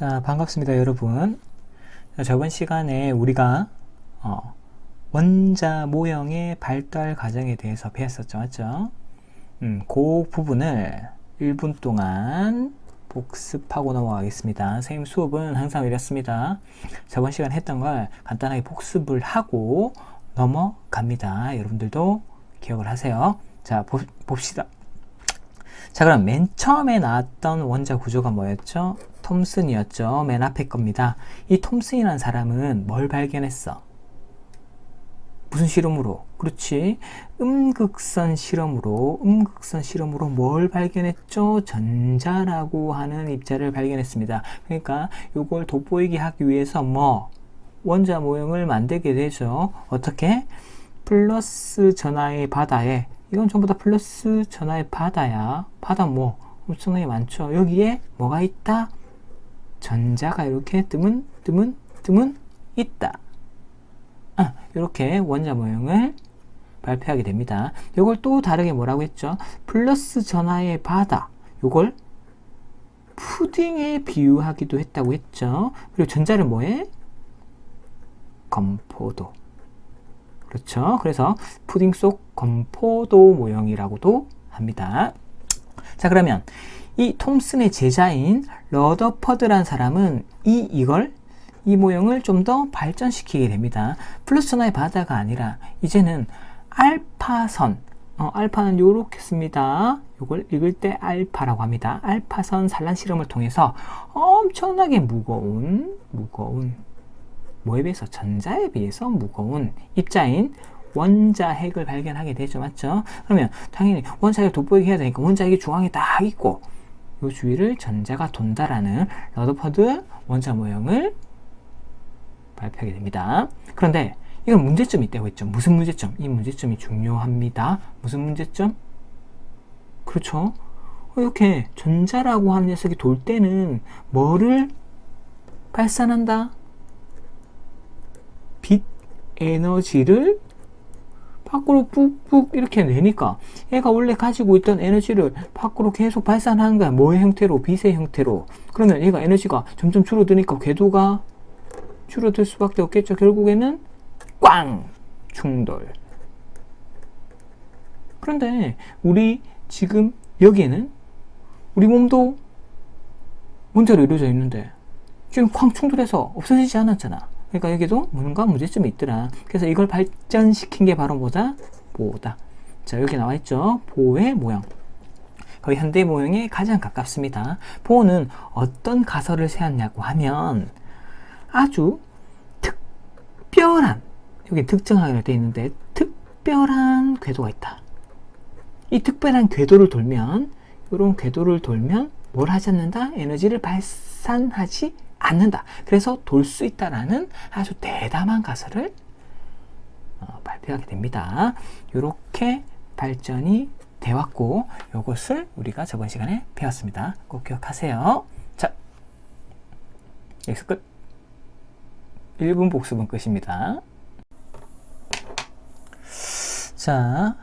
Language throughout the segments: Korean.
자, 반갑습니다, 여러분. 자, 저번 시간에 우리가 원자 모형의 발달 과정에 대해서 배웠었죠, 맞죠? 그 부분을 1분 동안 복습하고 넘어가겠습니다. 선생님 수업은 항상 이렇습니다. 저번 시간 했던 걸 간단하게 복습을 하고 넘어갑니다. 여러분들도 기억을 하세요. 자, 봅시다. 자, 그럼 맨 처음에 나왔던 원자 구조가 뭐였죠? 톰슨이었죠. 맨 앞에 겁니다. 이 톰슨이라는 사람은 뭘 발견했어? 무슨 실험으로? 그렇지. 음극선 실험으로 뭘 발견했죠? 전자라고 하는 입자를 발견했습니다. 그러니까 이걸 돋보이게 하기 위해서 원자 모형을 만들게 되죠. 어떻게? 플러스 전하의 바다에, 이건 전부 다 플러스 전하의 바다야. 바다 엄청나게 많죠. 여기에 뭐가 있다? 전자가 이렇게 뜨문 있다. 이렇게 원자 모형을 발표하게 됩니다. 이걸 또 다르게 뭐라고 했죠? 플러스 전하의 바다. 이걸 푸딩에 비유하기도 했다고 했죠. 그리고 전자를 뭐해? 건포도. 그렇죠. 그래서 푸딩 속 건포도 모형이라고도 합니다. 자, 그러면 이 톰슨의 제자인 러더퍼드란 사람은 이 모형을 좀 더 발전시키게 됩니다. 플러스 전하의 바다가 아니라 이제는 알파선, 알파는 요렇게 씁니다. 요걸 읽을 때 알파라고 합니다. 알파선 산란 실험을 통해서 엄청나게 무거운 뭐에 비해서? 전자에 비해서 무거운 입자인 원자핵을 발견하게 되죠. 맞죠? 그러면 당연히 원자핵을 돋보이게 해야 되니까 원자핵이 중앙에 딱 있고 요 주위를 전자가 돈다라는 러더퍼드 원자 모형을 발표하게 됩니다. 그런데 이건 문제점이 있다고 했죠. 무슨 문제점? 이 문제점이 중요합니다. 무슨 문제점? 그렇죠. 이렇게 전자라고 하는 녀석이 돌 때는 뭐를 발산한다? 빛 에너지를 밖으로 푹푹 이렇게 내니까 얘가 원래 가지고 있던 에너지를 밖으로 계속 발산하는 거야. 뭐의 형태로? 빛의 형태로. 그러면 얘가 에너지가 점점 줄어드니까 궤도가 줄어들 수밖에 없겠죠. 결국에는 꽝! 충돌. 그런데 우리 지금 여기에는 우리 몸도 원자로 이루어져 있는데 지금 쾅 충돌해서 없어지지 않았잖아. 그러니까 여기도 뭔가 문제점이 있더라. 그래서 이걸 발전시킨 게 바로 뭐다? 보다. 자, 여기 나와 있죠. 보의 모형. 거의 현대 모형에 가장 가깝습니다. 보는 어떤 가설을 세웠냐고 하면 아주 특별한, 여기 특정하게 되어 있는데 특별한 궤도가 있다. 이 특별한 궤도를 돌면, 이런 궤도를 돌면 뭘 하지 않는다? 에너지를 발산하지 않는다. 그래서 돌 수 있다라는 아주 대담한 가설을 발표하게 됩니다. 이렇게 발전이 되었고 이것을 우리가 저번 시간에 배웠습니다. 꼭 기억하세요. 자, 여기서 끝. 1분 복습은 끝입니다. 자,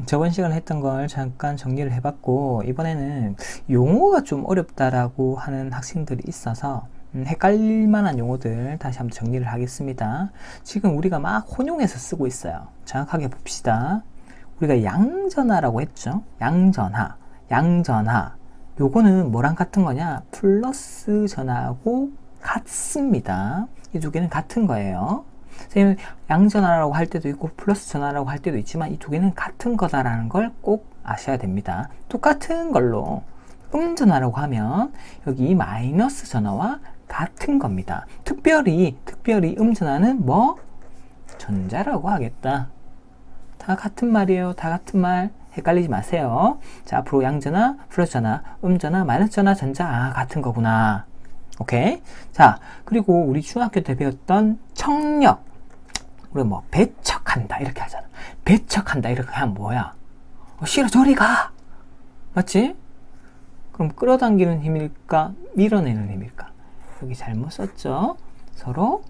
저번 시간에 했던 걸 잠깐 정리를 해봤고 이번에는 용어가 좀 어렵다라고 하는 학생들이 있어서 헷갈릴 만한 용어들 다시 한번 정리를 하겠습니다. 지금 우리가 막 혼용해서 쓰고 있어요. 정확하게 봅시다. 우리가 양전하라고 했죠. 양전하. 요거는 뭐랑 같은 거냐? 플러스 전하고 같습니다. 이 두 개는 같은 거예요. 선생님, 양전하라고 할 때도 있고 플러스 전하라고 할 때도 있지만 이 두 개는 같은 거다라는 걸 꼭 아셔야 됩니다. 똑같은 걸로 음전하라고 하면 여기 마이너스 전하와 같은 겁니다. 특별히 음전하는 전자라고 하겠다. 다 같은 말이에요. 다 같은 말. 헷갈리지 마세요. 자, 앞으로 양전하, 플러스 전하, 음전하, 마이너스 전하, 전자 같은 거구나. 오케이. 자, 그리고 우리 중학교 때 배웠던 청력. 우리 배척한다 이렇게 하잖아. 배척한다 이렇게 하면 뭐야? 싫어, 저리 가. 맞지? 그럼 끌어당기는 힘일까? 밀어내는 힘일까? 여기 잘못 썼죠? 서로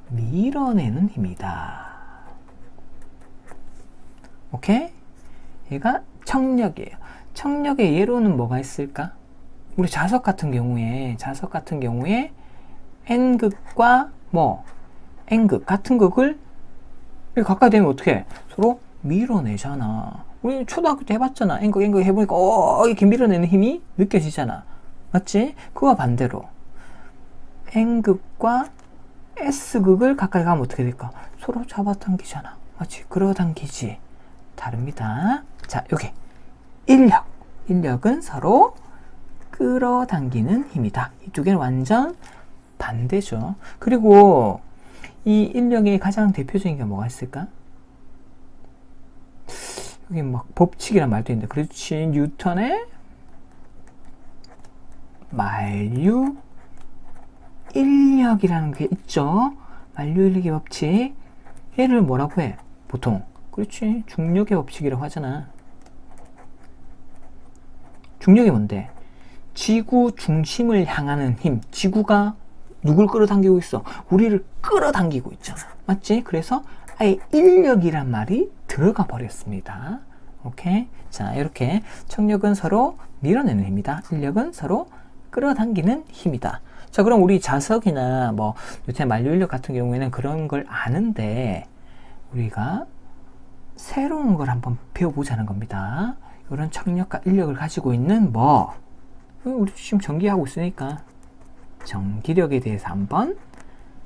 밀어내는 힘이다. 오케이? 얘가 청력이에요. 청력의 예로는 뭐가 있을까? 우리 자석 같은 경우에 n극과 n극 같은 극을 이렇게 가까이 되면 어떻게 서로 밀어내잖아. 우리 초등학교 때 해봤잖아. n극 해보니까 이렇게 밀어내는 힘이 느껴지잖아. 맞지? 그와 반대로 n극과 s극을 가까이 가면 어떻게 될까? 서로 잡아당기잖아. 맞지? 끌어당기지. 다릅니다. 자, 여기 인력은 서로 끌어당기는 힘이다. 이쪽에는 완전 반대죠. 그리고 이 인력의 가장 대표적인 게 뭐가 있을까? 여기 막 법칙이란 말도 있는데, 그렇지. 뉴턴의 만류 인력이라는 게 있죠. 만류 인력의 법칙. 얘를 뭐라고 해? 보통. 그렇지. 중력의 법칙이라고 하잖아. 중력이 뭔데? 지구 중심을 향하는 힘. 지구가 누굴 끌어당기고 있어? 우리를 끌어당기고 있잖아. 맞지? 그래서 아예 인력이란 말이 들어가 버렸습니다. 오케이? 자, 이렇게 청력은 서로 밀어내는 힘이다. 인력은 서로 끌어당기는 힘이다. 자, 그럼 우리 자석이나 뉴턴의 만류 인력 같은 경우에는 그런 걸 아는데, 우리가 새로운 걸 한번 배워보자는 겁니다. 이런 청력과 인력을 가지고 있는 우리 지금 전기하고 있으니까 전기력에 대해서 한번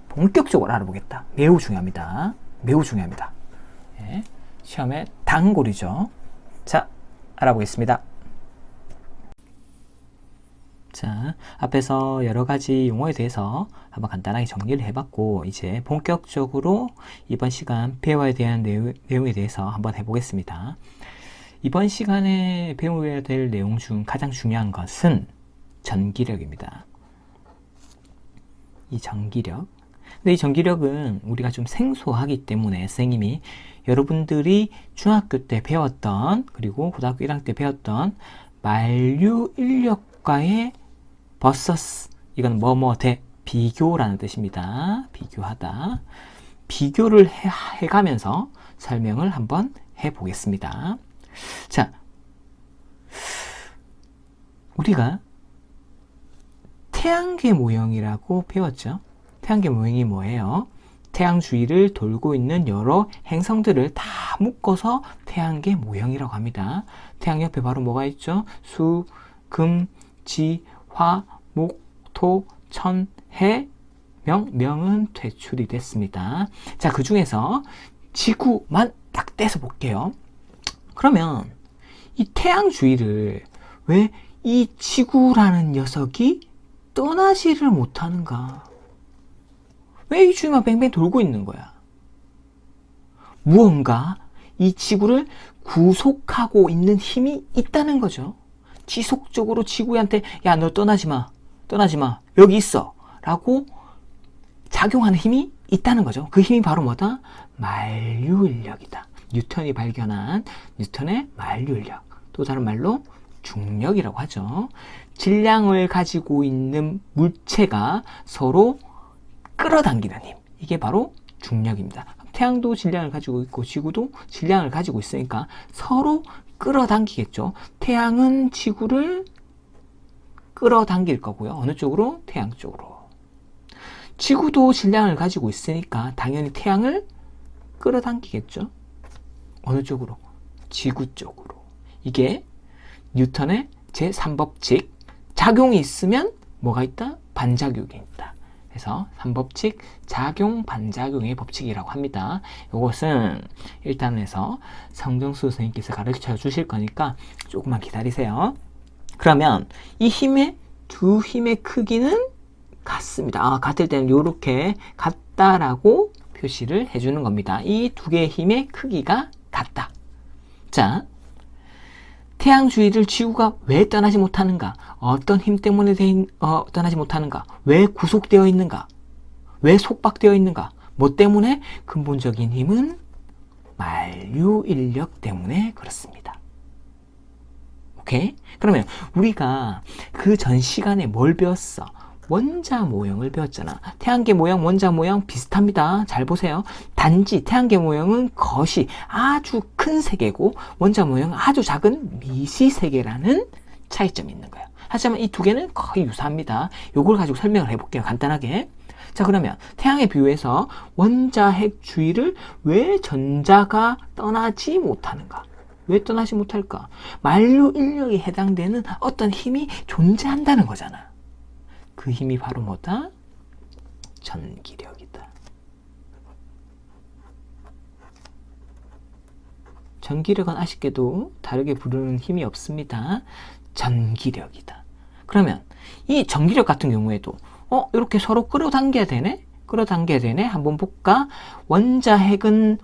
본격적으로 알아보겠다. 매우 중요합니다. 매우 중요합니다. 예, 시험의 단골이죠. 자, 알아보겠습니다. 자, 앞에서 여러 가지 용어에 대해서 한번 간단하게 정리를 해봤고, 이제 본격적으로 이번 시간 배워야 대한 내용에 대해서 한번 해보겠습니다. 이번 시간에 배워야 될 내용 중 가장 중요한 것은 전기력입니다. 이 전기력. 근데 이 전기력은 우리가 좀 생소하기 때문에 선생님이 여러분들이 중학교 때 배웠던, 그리고 고등학교 1학년 때 배웠던 만류 인력과의 버서스, 이건 대 비교라는 뜻입니다. 비교하다. 비교를 해가면서 설명을 한번 해보겠습니다. 자, 우리가 태양계 모형이라고 배웠죠. 태양계 모형이 뭐예요? 태양 주위를 돌고 있는 여러 행성들을 다 묶어서 태양계 모형이라고 합니다. 태양 옆에 바로 뭐가 있죠? 수, 금, 지, 화, 목, 토, 천, 해, 명은 퇴출이 됐습니다. 자, 그 중에서 지구만 딱 떼서 볼게요. 그러면 이 태양 주위를 왜 이 지구라는 녀석이 떠나지를 못하는가? 왜 이 주위만 뱅뱅 돌고 있는 거야? 무언가 이 지구를 구속하고 있는 힘이 있다는 거죠. 지속적으로 지구한테 야, 너 떠나지 마, 여기 있어 라고 작용하는 힘이 있다는 거죠. 그 힘이 바로 뭐다? 만류인력이다. 뉴턴이 발견한 뉴턴의 만류인력, 또 다른 말로 중력이라고 하죠. 질량을 가지고 있는 물체가 서로 끌어당기는 힘, 이게 바로 중력입니다. 태양도 질량을 가지고 있고 지구도 질량을 가지고 있으니까 서로 끌어당기겠죠. 태양은 지구를 끌어당길 거고요. 어느 쪽으로? 태양 쪽으로. 지구도 질량을 가지고 있으니까 당연히 태양을 끌어당기겠죠. 어느 쪽으로? 지구 쪽으로. 이게 뉴턴의 제3법칙. 작용이 있으면 뭐가 있다? 반작용이 있다. 그래서 3법칙 작용 반작용의 법칙이라고 합니다. 이것은 1단에서 성정수 선생님께서 가르쳐 주실 거니까 조금만 기다리세요. 그러면 이 두 힘의 크기는 같습니다. 같을 때는 이렇게 같다라고 표시를 해주는 겁니다. 이 두 개의 힘의 크기가 같다. 자, 태양 주위를 지구가 왜 떠나지 못하는가? 어떤 힘 때문에 떠나지 못하는가? 왜 구속되어 있는가? 왜 속박되어 있는가? 뭐 때문에? 근본적인 힘은 만류인력 때문에 그렇습니다. 오케이? 그러면 우리가 그 전 시간에 뭘 배웠어? 원자 모형을 배웠잖아. 태양계 모형, 원자 모형 비슷합니다. 잘 보세요. 단지 태양계 모형은 겉이 아주 큰 세계고 원자 모형은 아주 작은 미시 세계라는 차이점이 있는 거예요. 하지만 이 두 개는 거의 유사합니다. 요걸 가지고 설명을 해볼게요. 간단하게. 자, 그러면 태양에 비유해서 원자핵 주위를 왜 전자가 떠나지 못하는가? 왜 떠나지 못할까? 만류 인력에 해당되는 어떤 힘이 존재한다는 거잖아. 그 힘이 바로 뭐다? 전기력이다. 전기력은 아쉽게도 다르게 부르는 힘이 없습니다. 전기력이다. 그러면 이 전기력 같은 경우에도 이렇게 서로 끌어당겨야 되네? 끌어당겨야 되네? 한번 볼까? 원자핵은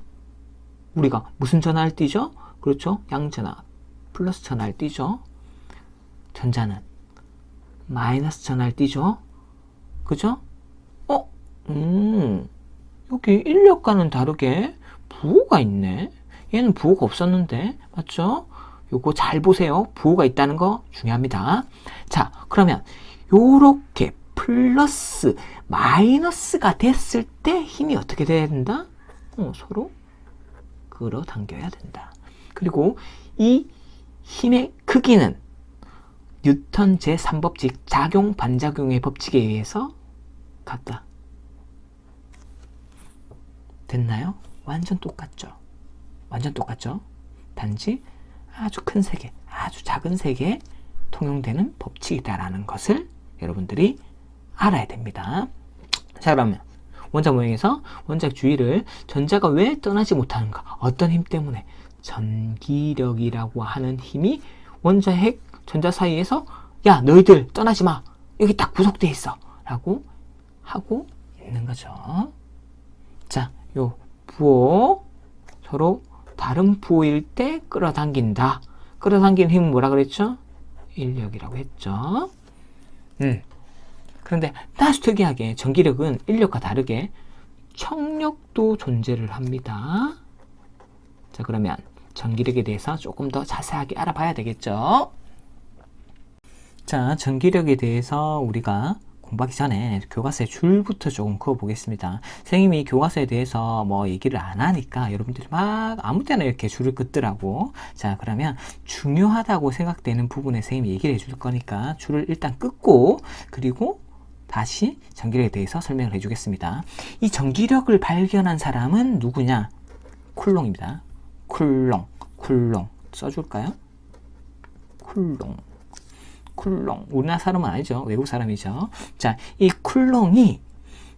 우리가 무슨 전하를 띠죠? 그렇죠? 양전하, 플러스 전하를 띠죠? 전자는 마이너스 전하를 띠죠? 그죠? 여기 인력과는 다르게 부호가 있네. 얘는 부호가 없었는데, 맞죠? 요거 잘 보세요. 부호가 있다는 거 중요합니다. 자, 그러면 요렇게 플러스 마이너스가 됐을 때 힘이 어떻게 돼야 된다? 서로 끌어당겨야 된다. 그리고 이 힘의 크기는 뉴턴 제3법칙 작용 반작용의 법칙에 의해서 같다. 됐나요? 완전 똑같죠? 완전 똑같죠? 단지 아주 큰 세계, 아주 작은 세계에 통용되는 법칙이다라는 것을 여러분들이 알아야 됩니다. 자, 그러면 원자 모형에서 원자핵 주위를 전자가 왜 떠나지 못하는가? 어떤 힘 때문에? 전기력이라고 하는 힘이 원자핵, 전자 사이에서 야, 너희들 떠나지 마. 여기 딱 구속되어 있어. 라고 하고 있는 거죠. 자, 요 부호 서로 다른 부호일 때 끌어당긴다. 끌어당기는 힘은 뭐라 그랬죠? 인력이라고 했죠. 그런데 아주 특이하게 전기력은 인력과 다르게 청력도 존재를 합니다. 자, 그러면 전기력에 대해서 조금 더 자세하게 알아봐야 되겠죠. 자, 전기력에 대해서 우리가 공부하기 전에 교과서의 줄부터 조금 그어보겠습니다. 선생님이 교과서에 대해서 뭐 얘기를 안 하니까 여러분들이 막 아무 때나 이렇게 줄을 긋더라고. 자, 그러면 중요하다고 생각되는 부분에 선생님이 얘기를 해줄 거니까 줄을 일단 긋고 그리고 다시 전기력에 대해서 설명을 해주겠습니다. 이 전기력을 발견한 사람은 누구냐? 쿨롱입니다. 쿨롱 써줄까요? 쿨롱. 우리나라 사람은 아니죠. 외국 사람이죠. 자, 이 쿨롱이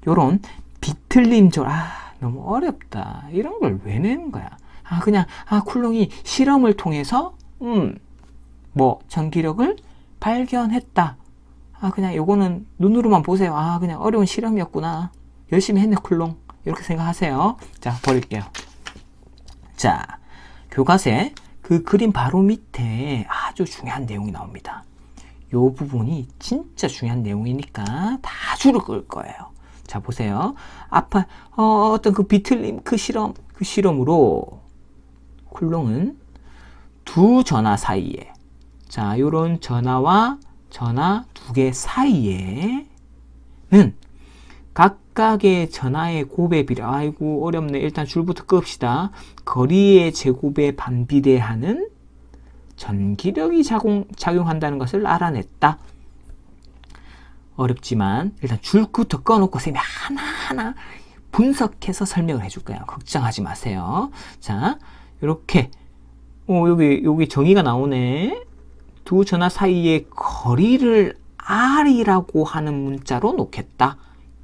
요런 비틀림졸, 너무 어렵다. 이런 걸 왜 내는 거야? 쿨롱이 실험을 통해서, 전기력을 발견했다. 그냥 요거는 눈으로만 보세요. 그냥 어려운 실험이었구나. 열심히 했네, 쿨롱. 이렇게 생각하세요. 자, 버릴게요. 자, 교과서에 그 그림 바로 밑에 아주 중요한 내용이 나옵니다. 요 부분이 진짜 중요한 내용이니까 다 줄을 끌 거예요. 자, 보세요. 어떤 그 비틀림, 그 실험으로 쿨롱은 두 전하 사이에, 자, 요런 전하와 전하 두 개 사이에는 각각의 전하의 곱의 비례, 아이고, 어렵네. 일단 줄부터 끕시다. 거리의 제곱에 반비례하는 전기력이 작용한다는 것을 알아냈다. 어렵지만 일단 줄부터 꺼놓고 쌤이 하나하나 분석해서 설명을 해줄 거예요. 걱정하지 마세요. 자, 이렇게 여기 정의가 나오네. 두 전하 사이의 거리를 R이라고 하는 문자로 놓겠다.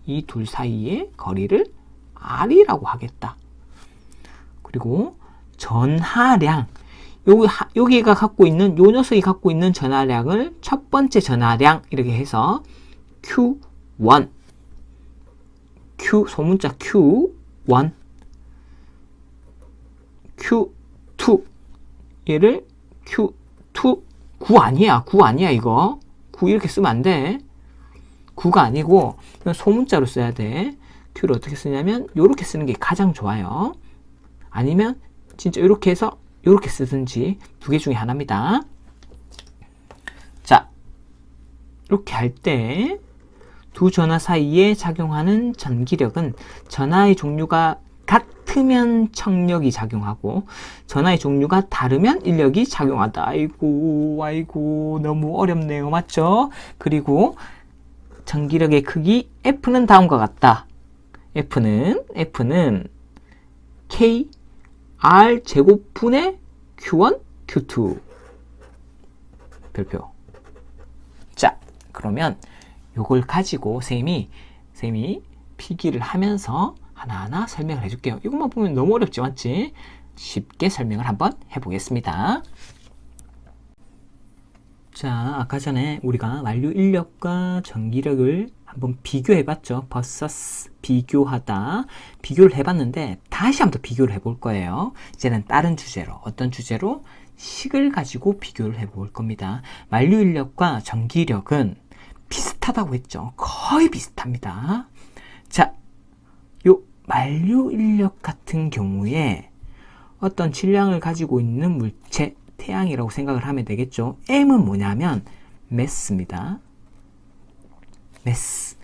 이 둘 사이의 거리를 R이라고 하겠다. 그리고 전하량, 여기가 갖고 있는, 요 녀석이 갖고 있는 전하량을 첫 번째 전하량 이렇게 해서 Q1, 소문자 Q1, Q2, 얘를 Q2, 9 아니야 이거. 9 이렇게 쓰면 안 돼. 9가 아니고 이건 소문자로 써야 돼. Q를 어떻게 쓰냐면 요렇게 쓰는 게 가장 좋아요. 아니면 진짜 요렇게 해서 요렇게 쓰든지 두 개 중에 하나입니다. 자, 이렇게 할 때 두 전하 사이에 작용하는 전기력은 전하의 종류가 같을 같으면 청력이 작용하고 전하의 종류가 다르면 인력이 작용한다. 아이고 너무 어렵네요. 맞죠? 그리고 전기력의 크기 F는 다음과 같다. F는 K R 제곱분의 Q1, Q2 별표. 자, 그러면 요걸 가지고 쌤이 필기를 하면서 하나하나 설명을 해줄게요. 이것만 보면 너무 어렵지, 맞지? 쉽게 설명을 한번 해보겠습니다. 자, 아까 전에 우리가 만류 인력과 전기력을 한번 비교해봤죠. vs 비교하다. 비교를 해봤는데 다시 한번 더 비교를 해볼 거예요. 이제는 다른 주제로. 어떤 주제로? 식을 가지고 비교를 해볼 겁니다. 만류 인력과 전기력은 비슷하다고 했죠. 거의 비슷합니다. 자, 요 만류 인력 같은 경우에 어떤 질량을 가지고 있는 물체, 태양이라고 생각을 하면 되겠죠. M은 뭐냐면 매스입니다. 매스.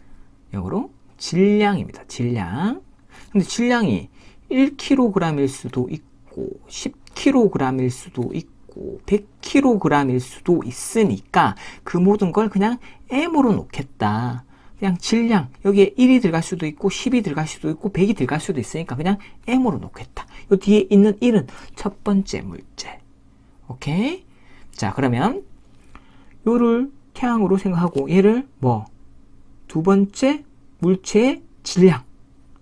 영어로 질량입니다. 질량. 근데 질량이 1kg일 수도 있고 10kg일 수도 있고 100kg일 수도 있으니까 그 모든 걸 그냥 M으로 놓겠다. 그냥 질량, 여기에 1이 들어갈 수도 있고 10이 들어갈 수도 있고 100이 들어갈 수도 있으니까 그냥 M으로 놓겠다. 요 뒤에 있는 1은 첫 번째 물체. 오케이? 자, 그러면 요를 태양으로 생각하고 얘를 두 번째 물체의 질량,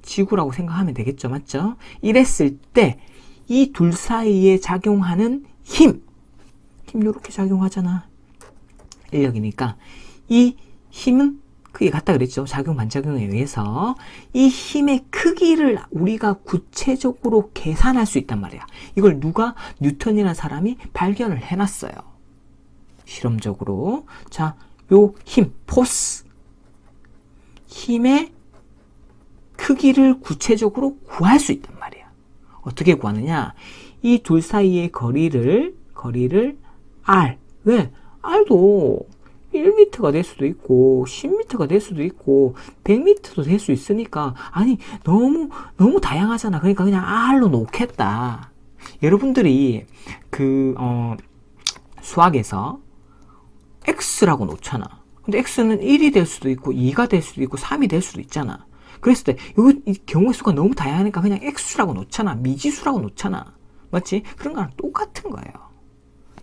지구라고 생각하면 되겠죠. 맞죠? 이랬을 때 이 둘 사이에 작용하는 힘 요렇게 작용하잖아. 인력이니까 이 힘은 크게 같다 그랬죠. 작용 반작용에 의해서 이 힘의 크기를 우리가 구체적으로 계산할 수 있단 말이야. 이걸 누가? 뉴턴이라는 사람이 발견을 해놨어요. 실험적으로. 자, 요 힘, 포스, 힘의 크기를 구체적으로 구할 수 있단 말이야. 어떻게 구하느냐? 이 둘 사이의 거리를 R. 왜? R도 1m가 될 수도 있고 10m가 될 수도 있고 100m도 될 수 있으니까 아니 너무 다양하잖아. 그러니까 그냥 R로 놓겠다. 여러분들이 수학에서 X라고 놓잖아. 근데 X는 1이 될 수도 있고 2가 될 수도 있고 3이 될 수도 있잖아. 그랬을 때 이 경우의 수가 너무 다양하니까 그냥 X라고 놓잖아. 미지수라고 놓잖아. 맞지? 그런 거랑 똑같은 거예요.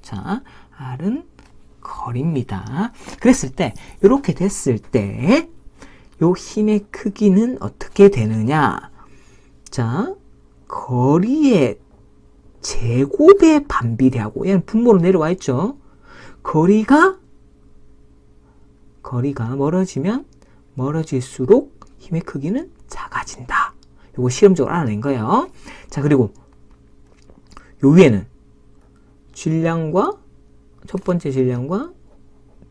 자, R은 거리입니다. 그랬을 때 이렇게 됐을 때 요 힘의 크기는 어떻게 되느냐? 자, 거리의 제곱에 반비례하고 얘는 분모로 내려와 있죠. 거리가 멀어지면 멀어질수록 힘의 크기는 작아진다. 요거 실험적으로 알아낸 거예요. 자, 그리고 요 위에는 질량과 첫 번째 질량과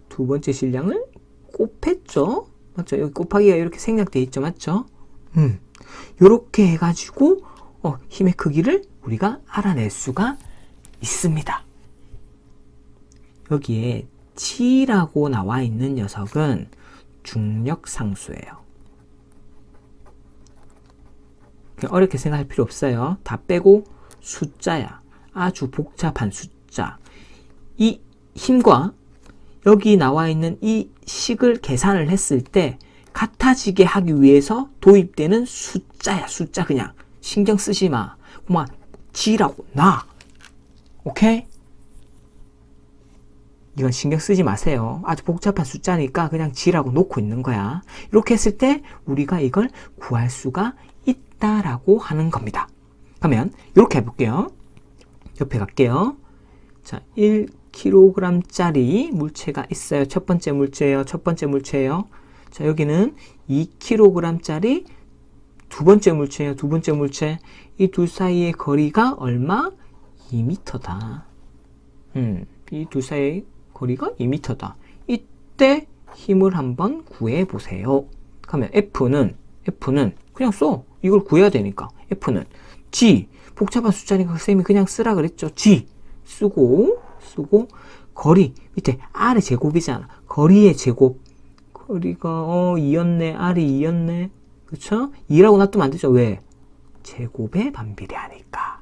두 번째 질량을 곱했죠. 맞죠? 여기 곱하기가 이렇게 생략되어 있죠. 맞죠? 요렇게 해가지고 힘의 크기를 우리가 알아낼 수가 있습니다. 여기에 G라고 나와 있는 녀석은 중력 상수예요. 어렵게 생각할 필요 없어요. 다 빼고 숫자야. 아주 복잡한 숫자. 이 힘과 여기 나와 있는 이 식을 계산을 했을 때 같아지게 하기 위해서 도입되는 숫자야. 숫자. 그냥 신경 쓰지 마. 그만 G라고 놔. 오케이? 이건 신경 쓰지 마세요. 아주 복잡한 숫자니까 그냥 G라고 놓고 있는 거야. 이렇게 했을 때 우리가 이걸 구할 수가 있다라고 하는 겁니다. 그러면 이렇게 해볼게요. 옆에 갈게요. 자, 1kg짜리 물체가 있어요. 첫 번째 물체예요. 자, 여기는 2kg짜리 두 번째 물체예요. 두 번째 물체. 이 둘 사이의 거리가 얼마? 2m다. 이 둘 사이의 거리가 2m다. 이때 힘을 한번 구해 보세요. 그러면 F는 그냥 써. 이걸 구해야 되니까. F는 G. 복잡한 숫자니까 쌤이 그냥 쓰라 그랬죠. G. 쓰고 거리. 밑에 R의 제곱이잖아. 거리의 제곱. 거리가 2였네. R이 2였네. 그쵸? 2라고 놔두면 안 되죠. 왜? 제곱에 반비례하니까.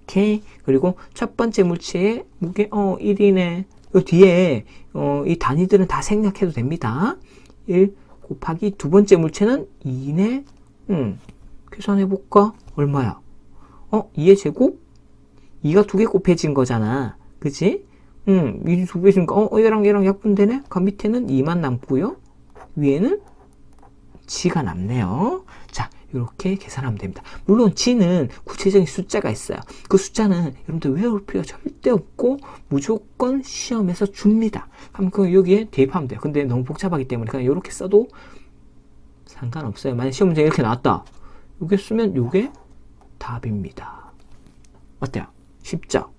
오케이. 그리고 첫 번째 물체의 무게 1이네. 이 뒤에 이 단위들은 다 생략해도 됩니다. 1 곱하기 두 번째 물체는 2네. 계산해볼까? 얼마야? 2의 제곱? 2가 두 개 곱해진 거잖아. 그치? 이 두 배니까 얘랑 약분되네? 그 밑에는 2만 남고요. 위에는 g가 남네요. 자, 이렇게 계산하면 됩니다. 물론 g는 구체적인 숫자가 있어요. 그 숫자는 여러분들 외울 필요가 절대 없고 무조건 시험에서 줍니다. 그럼 그 여기에 대입하면 돼요. 근데 너무 복잡하기 때문에 그냥 이렇게 써도 상관없어요. 만약 시험 문제 이렇게 나왔다. 이게 쓰면 이게 답입니다. 어때요? 쉽죠?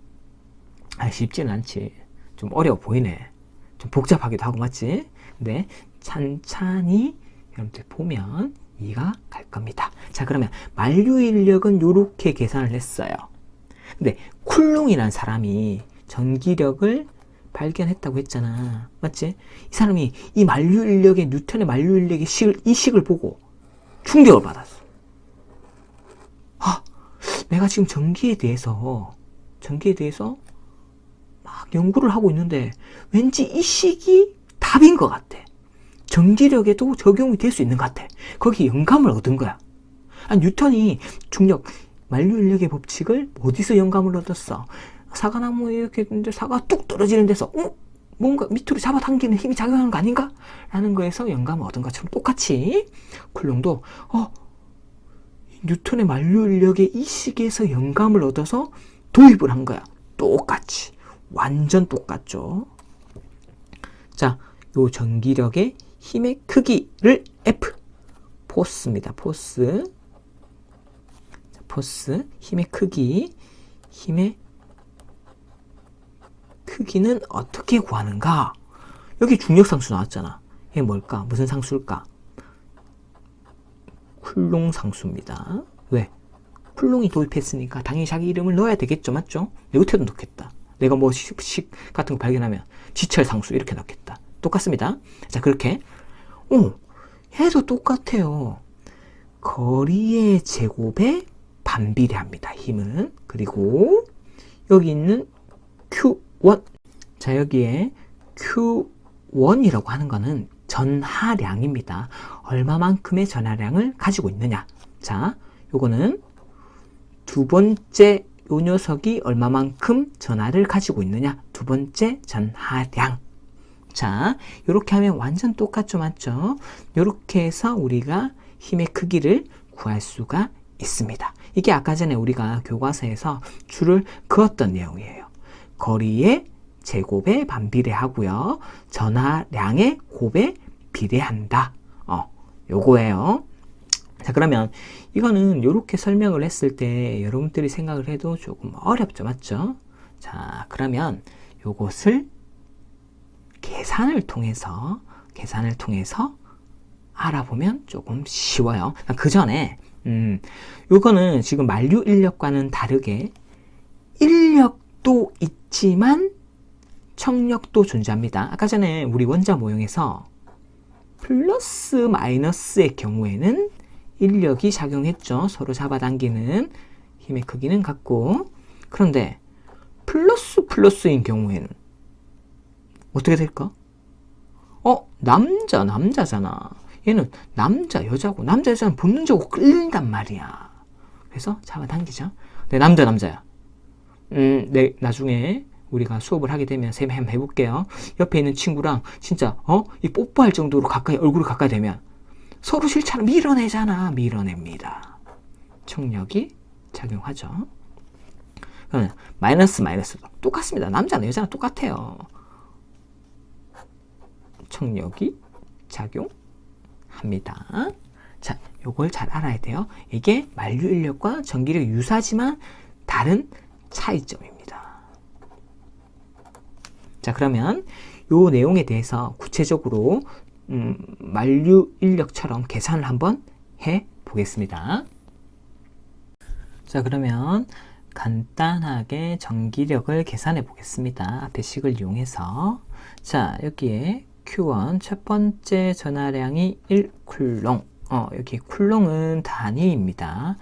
쉽지는 않지. 좀 어려워 보이네. 좀 복잡하기도 하고, 맞지? 근데 찬찬히 여러분들 보면 이해가 갈 겁니다. 자, 그러면 만류 인력은 이렇게 계산을 했어요. 근데 쿨롱이라는 사람이 전기력을 발견했다고 했잖아. 맞지? 이 사람이 이 만류 인력의 뉴턴의 만류 인력의 이 식을 보고 충격을 받았어. 내가 지금 전기에 대해서 막 연구를 하고 있는데 왠지 이 식이 답인 것 같아. 전기력에도 적용이 될 수 있는 것 같아. 거기 영감을 얻은 거야. 뉴턴이 중력, 만류 인력의 법칙을 어디서 영감을 얻었어? 사과나무에 이렇게 있는데 사과가 뚝 떨어지는 데서 뭔가 밑으로 잡아당기는 힘이 작용하는 거 아닌가? 라는 거에서 영감을 얻은 것처럼 똑같이 쿨롱도 뉴턴의 만류 인력의 이 식에서 영감을 얻어서 도입을 한 거야. 똑같이. 완전 똑같죠. 자, 요 전기력의 힘의 크기를 F. 포스입니다. 포스. 자, 포스. 힘의 크기는 어떻게 구하는가? 여기 중력상수 나왔잖아. 이게 뭘까? 무슨 상수일까? 쿨롱 상수입니다. 왜? 쿨롱이 도입했으니까 당연히 자기 이름을 넣어야 되겠죠. 맞죠? 여기에도 넣겠다. 내가 뭐 식 같은 거 발견하면 지철 상수 이렇게 넣겠다. 똑같습니다. 자, 그렇게 얘도 똑같아요. 거리의 제곱에 반비례합니다. 힘은. 그리고 여기 있는 Q1. 자, 여기에 Q1이라고 하는 거는 전하량입니다. 얼마만큼의 전하량을 가지고 있느냐. 자, 요거는 두 번째 요 녀석이 얼마만큼 전하를 가지고 있느냐. 두 번째 전하량. 자, 요렇게 하면 완전 똑같죠. 맞죠? 요렇게 해서 우리가 힘의 크기를 구할 수가 있습니다. 이게 아까 전에 우리가 교과서에서 줄을 그었던 내용이에요. 거리의 제곱에 반비례하고요. 전하량의 곱에 비례한다. 요거예요. 자, 그러면 이거는 이렇게 설명을 했을 때 여러분들이 생각을 해도 조금 어렵죠. 맞죠? 자, 그러면 요것을 계산을 통해서 알아보면 조금 쉬워요. 그 전에 요거는 지금 만류 인력과는 다르게 인력도 있지만 청력도 존재합니다. 아까 전에 우리 원자 모형에서 플러스 마이너스의 경우에는 인력이 작용했죠. 서로 잡아당기는 힘의 크기는 같고. 그런데 플러스인 경우에는 어떻게 될까? 남자잖아. 얘는 남자, 여자고, 남자, 여자는 본능적으로 끌린단 말이야. 그래서 잡아당기죠. 네, 남자야. 네, 나중에 우리가 수업을 하게 되면 쌤 한번 해볼게요. 옆에 있는 친구랑 진짜 이 뽀뽀할 정도로 얼굴이 가까이 되면 서로 실처럼 밀어냅니다. 청력이 작용하죠. 그러면 마이너스도 똑같습니다. 남자나 여자나 똑같아요. 청력이 작용합니다. 자, 요걸 잘 알아야 돼요. 이게 만류 인력과 전기력 유사하지만 다른 차이점입니다. 자, 그러면 요 내용에 대해서 구체적으로 만류 인력처럼 계산을 한번 해 보겠습니다. 자, 그러면 간단하게 전기력을 계산해 보겠습니다. 앞에 식을 이용해서. 자, 여기에 Q1 첫 번째 전하량이 1쿨롱. 여기 쿨롱은 단위입니다.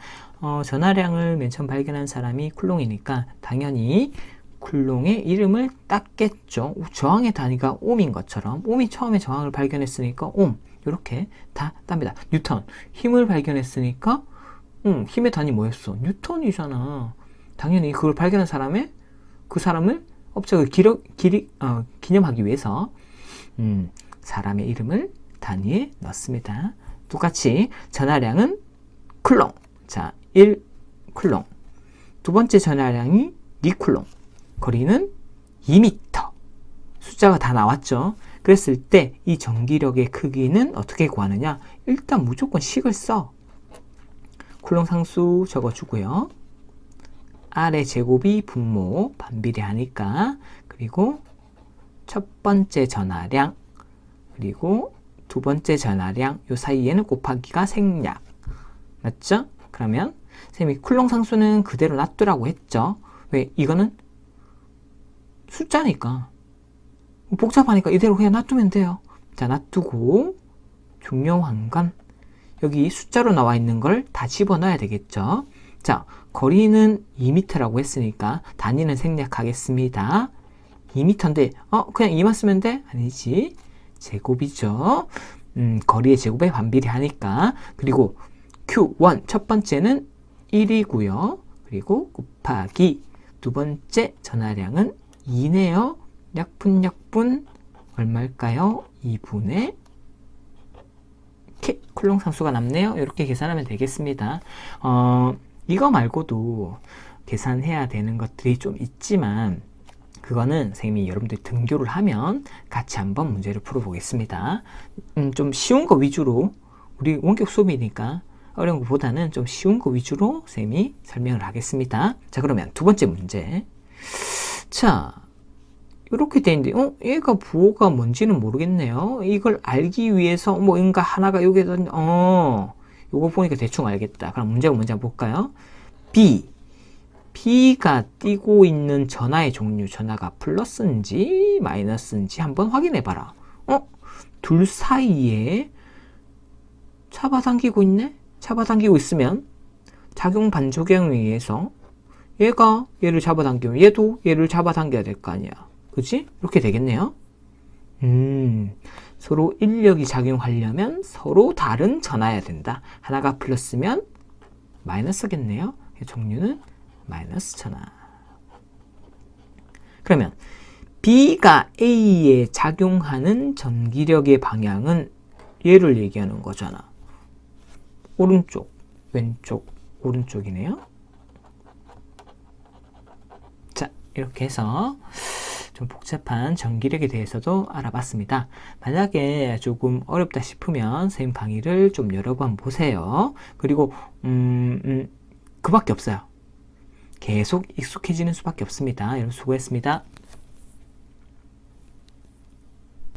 전하량을 맨 처음 발견한 사람이 쿨롱이니까 당연히 쿨롱의 이름을 땄겠죠. 저항의 단위가 옴인 것처럼 옴이 처음에 저항을 발견했으니까 옴 이렇게 다 땁니다. 뉴턴 힘을 발견했으니까 힘의 단위 뭐였어? 뉴턴이잖아. 당연히 그걸 발견한 그 사람을 업적을 기념하기 위해서 사람의 이름을 단위에 넣습니다. 똑같이 전하량은 쿨롱. 자, 1 쿨롱. 두 번째 전하량이 2 쿨롱. 거리는 2m. 숫자가 다 나왔죠. 그랬을 때 이 전기력의 크기는 어떻게 구하느냐? 일단 무조건 식을 써. 쿨롱 상수 적어주고요. R의 제곱이 분모 반비례하니까, 그리고 첫 번째 전하량 그리고 두 번째 전하량 요 사이에는 곱하기가 생략. 맞죠? 그러면 선생님이 쿨롱 상수는 그대로 놔두라고 했죠. 왜? 이거는 숫자니까 복잡하니까 이대로 그냥 놔두면 돼요. 자, 놔두고 중요한 건 여기 숫자로 나와 있는 걸 다 집어넣어야 되겠죠. 자, 거리는 2m라고 했으니까 단위는 생략하겠습니다. 2m인데 그냥 2만 쓰면 돼? 아니지. 제곱이죠. 거리의 제곱에 반비례하니까. 그리고 Q1 첫 번째는 1이고요. 그리고 곱하기 두 번째 전하량은 2네요. 약분 얼마일까요? 2분의 쿨롱 상수가 남네요. 이렇게 계산하면 되겠습니다. 이거 말고도 계산해야 되는 것들이 좀 있지만 그거는 선생님이 여러분들이 등교를 하면 같이 한번 문제를 풀어보겠습니다. 좀 쉬운 거 위주로, 우리 원격 수업이니까 어려운 것보다는 좀 쉬운 거 위주로 선생님이 설명을 하겠습니다. 자, 그러면 두 번째 문제. 자, 이렇게 돼 있는데 얘가 부호가 뭔지는 모르겠네요. 이걸 알기 위해서 뭔가 하나가 여기다 요거 보니까 대충 알겠다. 그럼 문제가 뭔지 한번 볼까요? B가 띄고 있는 전하의 종류, 전하가 플러스인지 마이너스인지 한번 확인해 봐라. 둘 사이에 잡아당기고 있네? 잡아당기고 있으면 작용 반작용에 의해서 얘가 얘를 잡아당기면 얘도 얘를 잡아당겨야 될 거 아니야. 그치? 이렇게 되겠네요. 서로 인력이 작용하려면 서로 다른 전하여야 된다. 하나가 플러스면 마이너스겠네요. 종류는 마이너스 전하. 그러면 B가 A에 작용하는 전기력의 방향은 얘를 얘기하는 거잖아. 오른쪽, 왼쪽, 오른쪽이네요. 자, 이렇게 해서 좀 복잡한 전기력에 대해서도 알아봤습니다. 만약에 조금 어렵다 싶으면 선생님 강의를 좀 여러 번 보세요. 그리고 그밖에 없어요. 계속 익숙해지는 수밖에 없습니다. 여러분 수고했습니다.